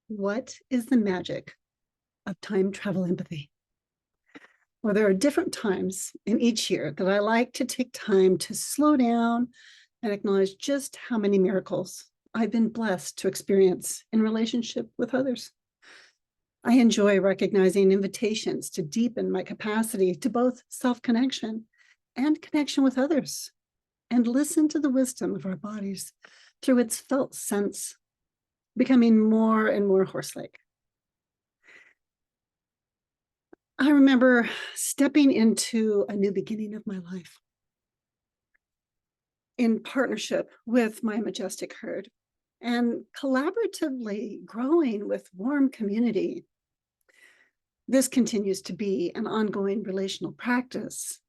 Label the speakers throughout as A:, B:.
A: What is the magic of time travel empathy? Well, there are different times in each year that I like to take time to slow down and acknowledge just how many miracles I've been blessed to experience in relationship with others. I enjoy recognizing invitations to deepen my capacity to both self-connection and connection with others, and listen to the wisdom of our bodies through its felt sense, becoming more and more horse-like. I remember stepping into a new beginning of my life in partnership with my majestic herd and collaboratively growing with warm community. This continues to be an ongoing relational practice.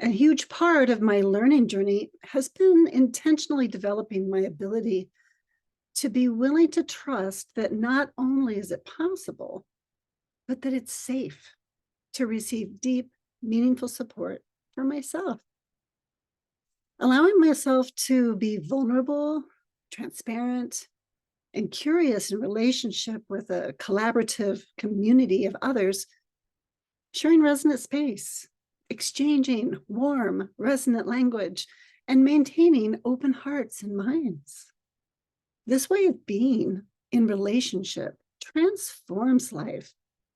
A: A huge part of my learning journey has been intentionally developing my ability to be willing to trust that not only is it possible, but that it's safe to receive deep, meaningful support for myself. Allowing myself to be vulnerable, transparent, and curious in relationship with a collaborative community of others, sharing resonant space, exchanging warm, resonant language, and maintaining open hearts and minds. This way of being in relationship transforms life,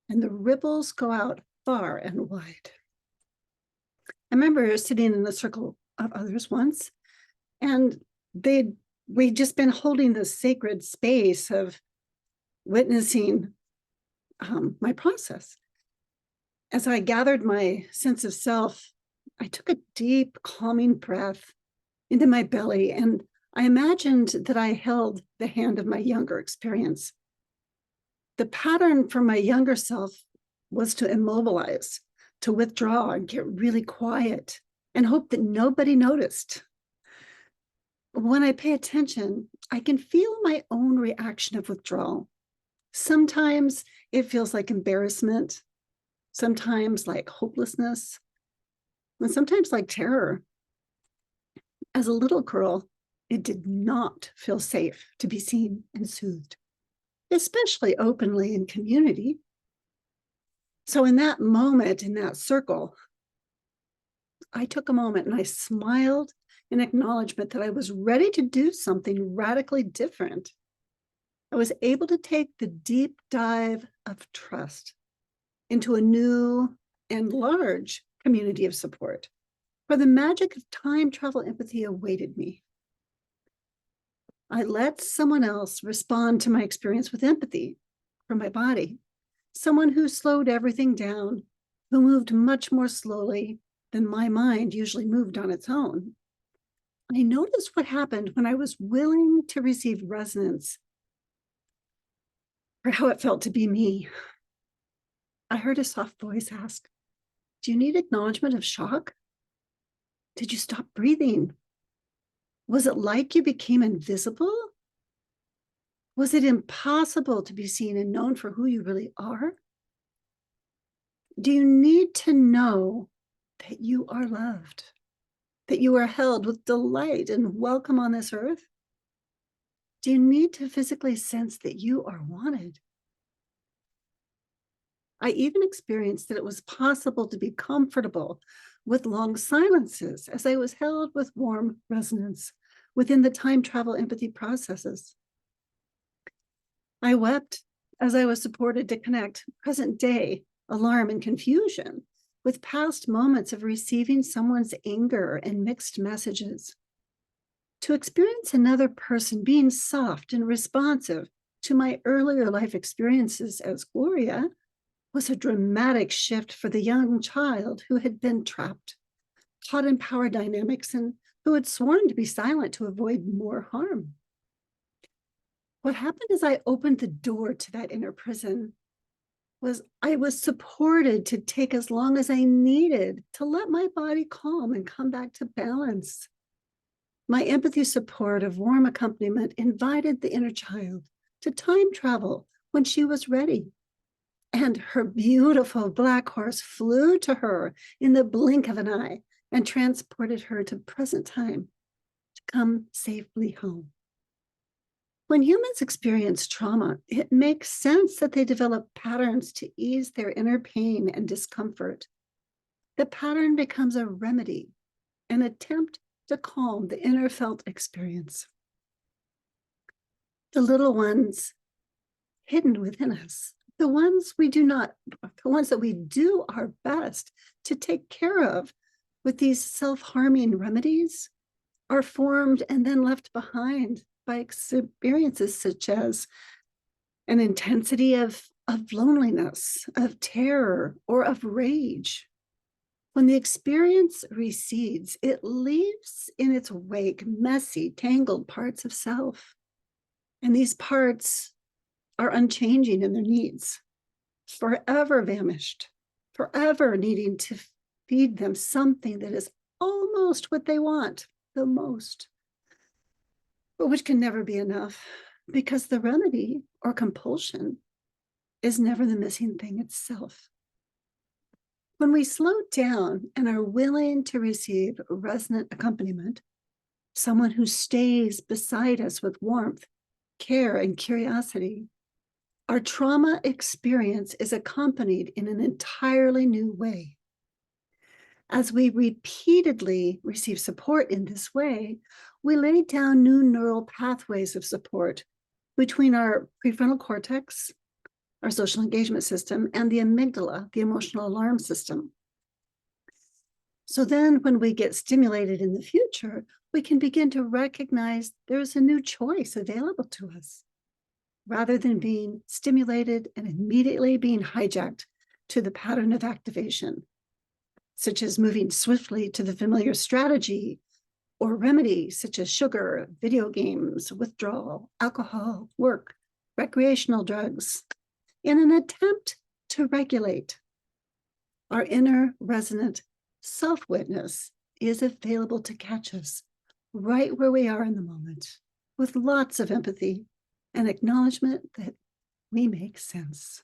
A: and the ripples go out far and wide. I remember sitting in a circle of others once, and we'd just been holding this sacred space of witnessing my process. As I gathered my sense of self, I took a deep, calming breath into my belly, and I imagined that I held the hand of my younger experience. The pattern for my younger self was to immobilize, to withdraw and get really quiet and hope that nobody noticed. When I pay attention, I can feel my own reaction of withdrawal. Sometimes it feels like embarrassment, sometimes like hopelessness, and sometimes like terror. As a little girl, it did not feel safe to be seen and soothed, especially openly in community. So in that moment, in that circle, I took a moment and I smiled in acknowledgement that I was ready to do something radically different. I was able to take the deep dive of trust into a new and large community of support, where the magic of time travel empathy awaited me. I let someone else respond to my experience with empathy from my body, someone who slowed everything down, who moved much more slowly than my mind usually moved on its own. I noticed what happened when I was willing to receive resonance for how it felt to be me. I heard a soft voice ask, "Do you need acknowledgement of shock? Did you stop breathing? Was it like you became invisible? Was it impossible to be seen and known for who you really are? Do you need to know that you are loved, that you are held with delight and welcome on this earth? Do you need to physically sense that you are wanted?" I even experienced that it was possible to be comfortable with long silences as I was held with warm resonance within the time travel empathy processes. I wept as I was supported to connect present day alarm and confusion with past moments of receiving someone's anger and mixed messages. To experience another person being soft and responsive to my earlier life experiences as Gloria was a dramatic shift for the young child who had been trapped, caught in power dynamics, and who had sworn to be silent to avoid more harm. What happened as I opened the door to that inner prison was I was supported to take as long as I needed to let my body calm and come back to balance. My empathy support of warm accompaniment invited the inner child to time travel when she was ready. And her beautiful black horse flew to her in the blink of an eye and transported her to present time to come safely home. When humans experience trauma, it makes sense that they develop patterns to ease their inner pain and discomfort. The pattern becomes a remedy, an attempt to calm the inner felt experience. The little ones hidden within us, the ones that we do our best to take care of with these self-harming remedies, are formed and then left behind by experiences such as an intensity of loneliness, of terror, or of rage. When the experience recedes, it leaves in its wake messy, tangled parts of self. And these parts are unchanging in their needs, forever famished, forever needing to feed them something that is almost what they want the most, but which can never be enough, because the remedy or compulsion is never the missing thing itself. When we slow down and are willing to receive resonant accompaniment, someone who stays beside us with warmth, care, and curiosity, our trauma experience is accompanied in an entirely new way. As we repeatedly receive support in this way, we lay down new neural pathways of support between our prefrontal cortex, our social engagement system, and the amygdala, the emotional alarm system. So then when we get stimulated in the future, we can begin to recognize there's a new choice available to us, rather than being stimulated and immediately being hijacked to the pattern of activation, such as moving swiftly to the familiar strategy or remedy, such as sugar, video games, withdrawal, alcohol, work, recreational drugs, in an attempt to regulate. Our inner resonant self-witness is available to catch us right where we are in the moment, with lots of empathy and acknowledgement that we make sense.